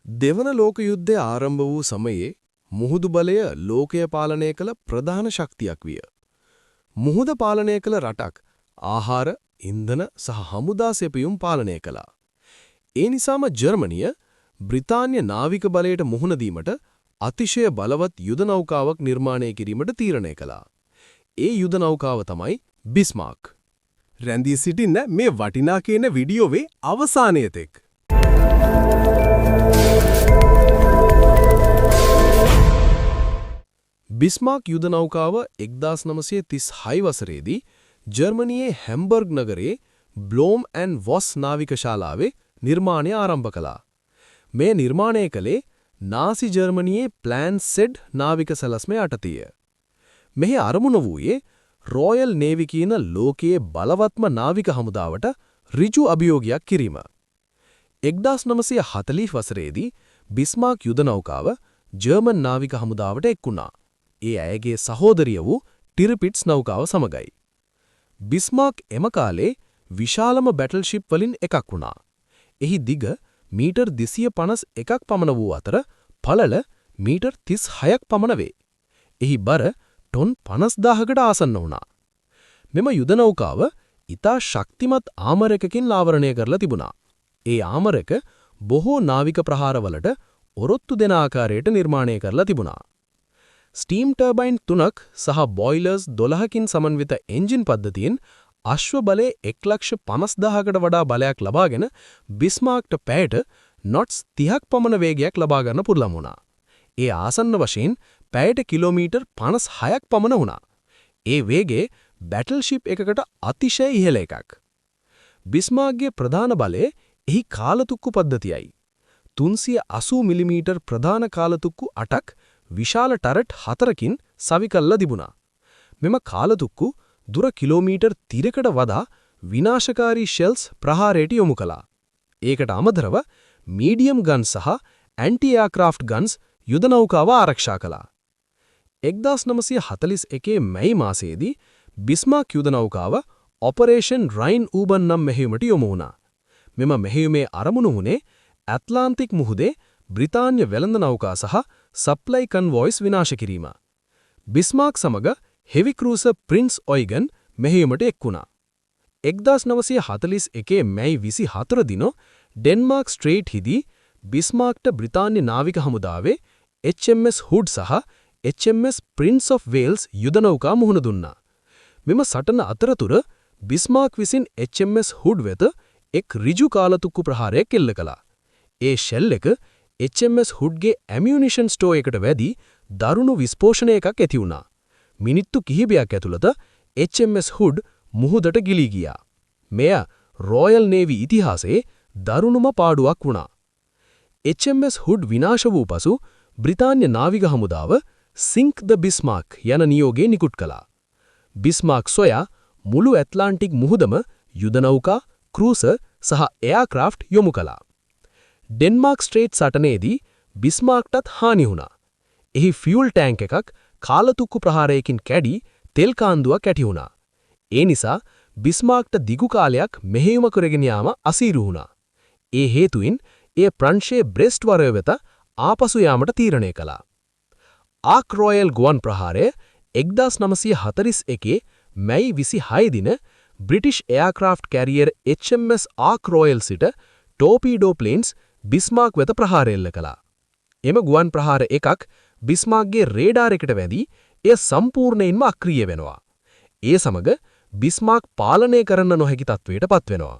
දෙවන ලෝක යුද්ධය ආරම්භ වූ සමයේ මුහුදු බලය ලෝකය පාලනය කළ ප්‍රධාන ශක්තියක් විය. මුහුද පාලනය කළ රටක් ආහාර, ඉන්ධන සහ හමුදා සෙපයුම් පාලනය කළා. ඒ නිසාම ජර්මනිය බ්‍රිතාන්‍ය නාවික බලයට මුහුණ දීමට අතිශය බලවත් යුද නෞකාවක් නිර්මාණය කිරීමට තීරණය කළා. ඒ යුද නෞකාව තමයි බිස්මාර්ක්. රැඳී සිටින්න මේ වටිනා කියන වීඩියෝවේ අවසානය තෙක්. බිස්මාර්ක් යුද නෞකාව 1936 වසරේදී ජර්මනියේ හැම්බර්ග් නගරයේ බ්ලෝම් ඇන්ඩ් වොස් නාවික ශාලාවේ නිර්මාණය ආරම්භ කළා. මේ නිර්මාණය කළේ නාසි ජර්මනියේ ප්ලෑන් සෙඩ් නාවික සැලැස්ම යටතේය. මෙහි අරමුණ වූයේ රොයල් නේවි කියන ලෝකයේ බලවත්ම නාවික හමුදාවට ඍජු අභියෝගයක් කිරීම. 1940 වසරේදී බිස්මාර්ක් යුද නෞකාව ජර්මන් නාවික හමුදාවට එක්වුණා. ඒ ඇයගේ සහෝදරිය වූ ටිරපිට්ස් නෞකාව සමගයි. බිස්මාර්ක් එම කාලේ විශාලම බැටල්ෂිප් වලින් එකක් වුණා. එහි දිග මීටර් 251ක් පමණ වූ අතර පළල මීටර් 36ක් පමණ වේ. එහි බර ටොන් 50000කට ආසන්න වුණා. මෙම යුද නෞකාව ඉතා ශක්තිමත් ආමරකකින් ආවරණය කරලා තිබුණා. ඒ ආමරක බොහෝ නාවික ප්‍රහාරවලට ඔරොත්තු දෙන ආකාරයට නිර්මාණය කරලා තිබුණා. ස්ටීම් ටර්බයින් 3ක් සහ බොයිලර්ස් 12කින් සමන්විත එන්ජින් පද්ධතියෙන් අශ්ව බලය 1,50,000කට වඩා බලයක් ලබාගෙන බිස්මාර්ක්ට පැයට නොට්ස් 30ක් පමණ වේගයක් ලබා ගන්න පුළුවන් වුණා. ඒ ආසන්න වශයෙන් පැයට කිලෝමීටර් 56ක් පමණ වුණා. ඒ වේගය බැටල්ෂිප් එකකට අතිශය ඉහළ එකක්. බිස්මාර්ක්ගේ ප්‍රධාන බලය එහි කාලතුක්කු පද්ධතියයි. 380 මිලිමීටර් ප්‍රධාන කාලතුක්කු 8ක් විශාල ටරට් 4කින් සවිකල්ලා තිබුණා. මෙම කාලතුක්කු දුර කිලෝමීටර් 30කට වඩා විනාශකාරී ෂෙල්ස් ප්‍රහාරයට යොමු කළා. ඒකට අමතරව මීඩියම් ගන් සහ ඇන්ටි එයාක්‍රාෆ්ට් ගන්ස් යුද නෞකාව ආරක්ෂා කළා. 1941 මැයි මාසයේදී බිස්මාර්ක් යුද නෞකාව ඔපරේෂන් රයින් ඌබන් නම් මෙහෙයුමට යොමු වුණා. මෙම මෙහෙයුමේ අරමුණු වුණේ ඇට්ලාන්ටික් මුහුදේ බ්‍රිතාන්‍ය වෙළඳ නෞකා සහ සප්ලයි කන්වොයිස් විනාශ කිරීම. බිස්මාර්ක් සමග හෙවි ක්‍රූසර් ප්‍රින්ස් ඔයිගන් මෙහෙයුමට එක්වුණා. 1941 මැයි 24 දින ඩෙන්මාර්ක් ස්ට්‍රේට් හිදී බිස්මාර්ක්ට බ්‍රිතාන්‍ය නාවික හමුදාවේ HMS හුඩ් සහ HMS ප්‍රින්ස් ඔෆ් වේල්ස් යුද නෞකා මුහුණ දුන්නා. මෙම සටන අතරතුර බිස්මාර්ක් විසින් HMS හුඩ් වෙත එක් ඍජු කාලතුක්කු ප්‍රහාරයක් එල්ල කළා. ඒ ෂෙල් එක HMS හුඩ්ගේ ඇමියුනිෂන් ස්ටෝර් එකට වැදී දරුණු විස්පෝෂණයකක් ඇති වුණා. මිනිත්තු කිහිපයක් ඇතුළත HMS හුඩ් මුහුදට ගිලී ගියා. මෙය රොයල් නේවි ඉතිහාසයේ දරුණුම පාඩුවක් වුණා. HMS හුඩ් විනාශ වූ පසු බ්‍රිතාන්‍ය නාවික හමුදාව සින්ක් ද බිස්මාර්ක් යන නියෝගය නිකුත් කළා. බිස්මාර්ක් සොයා මුළු ඇට්ලාන්ටික් මුහුදම යුද නෞකා, ක්‍රූසර් සහ එයාක්‍රාෆ්ට් යොමු කළා. ඩෙන්මාර්ක් ස්ට්‍රේට් සටනේදී බිස්මාර්ක්ටත් හානි වුණා. එහි ෆියුල් ටැංක් එකක් කාලතුක්කු ප්‍රහාරයකින් කැඩී තෙල් කාන්දුවක් ඇති වුණා. ඒ නිසා බිස්මාර්ක්ට දිගු කාලයක් මෙහෙයුම කරගෙන යාම අසීරු වුණා. ඒ හේතුවෙන් එය ප්‍රංශයේ බ්‍රෙස්ට් වරය වෙත ආපසු යාමට තීරණය කළා. ආක් රොයල් ගුවන් ප්‍රහාරය 1941 මැයි 26 දින British aircraft carrier HMS Ark Royal සිට ටෝපීඩෝ ප්ලේන්ස් බිස්මාර්ක් වෙත ප්‍රහාර එල්ල කළා. එම ගුවන් ප්‍රහාර එකක් බිස්මාර්ක්ගේ රේඩාර් එකට වැදී එය සම්පූර්ණයෙන්ම අක්‍රිය වෙනවා. ඒ සමග බිස්මාර්ක් පාලනය කරන්න නොහැකි තත්වයට පත්වෙනවා.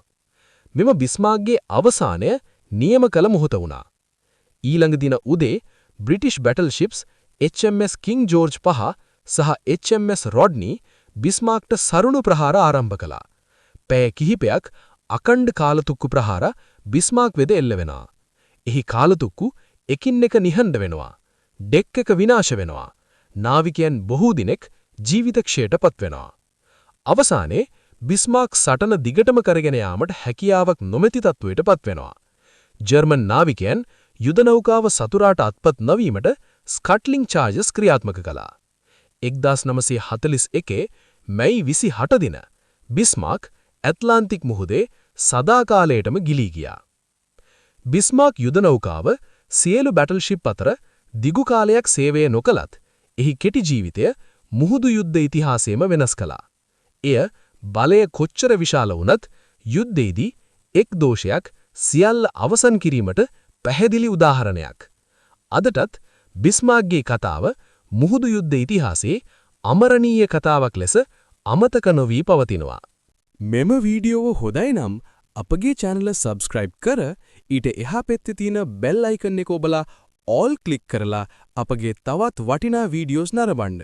මෙම බිස්මාර්ක්ගේ අවසානය නියම කළ මොහොත වුණා. ඊළඟ දින උදේ බ්‍රිටිෂ් බැටල්ෂිප්ස් HMS කිං ජෝර්ජ් 5 සහ HMS රොඩ්නි බිස්මාර්ක්ට සරුණු ප්‍රහාර ආරම්භ කළා. පැය කිහිපයක් අකණ්ඩ කාලතුක්කු ප්‍රහාර බිස්මාර්ක් වෙත එල්ල වෙනවා. එහි කාලතුක්කු එකින් එක නිහඬ වෙනවා. ඩෙක් එක විනාශ වෙනවා. නාවිකයන් බොහෝ දිනෙක ජීවිතක්ෂයට පත්වෙනවා. අවසානයේ බිස්මාර්ක් සටන දිගටම කරගෙන යාමට හැකියාවක් නොමැති තත්වයට පත්වෙනවා. ජර්මන් නාවිකයන් යුද නෞකාව සතුරාට අත්පත් නොවීමට ස්කට්ලිං චාර්ජස් ක්‍රියාත්මක කළා. 1941 මැයි 28 දින බිස්මාර්ක් ඇට්ලාන්ටික් මුහුදේ සදාකාලයටම ගිලී ගියා. බිස්මාර්ක් යුද නෞකාව සියලු බැටල්ෂිප් අතර දිගු කාලයක් සේවය නොකලත් එහි කෙටි ජීවිතය මුහුදු යුද්ධ ඉතිහාසයේම වෙනස් කළා. එය බලය කොච්චර විශාල වුණත් යුද්ධයේදී එක් දෝෂයක් සියල්ල අවසන් කිරීමට පැහැදිලි උදාහරණයක්. අදටත් බිස්මාර්ක්ගේ කතාව මුහුදු යුද්ධ ඉතිහාසයේ අමරණීය කතාවක් ලෙස අමතක නොවී පවතිනවා. මෙම වීඩියෝව හොඳයි නම් අපගේ channel subscribe කර ඊට එහා පැත්තේ තියෙන bell icon එක ඔබලා all click කරලා අපගේ තවත් වටිනා වීඩියෝස් නරඹන්න.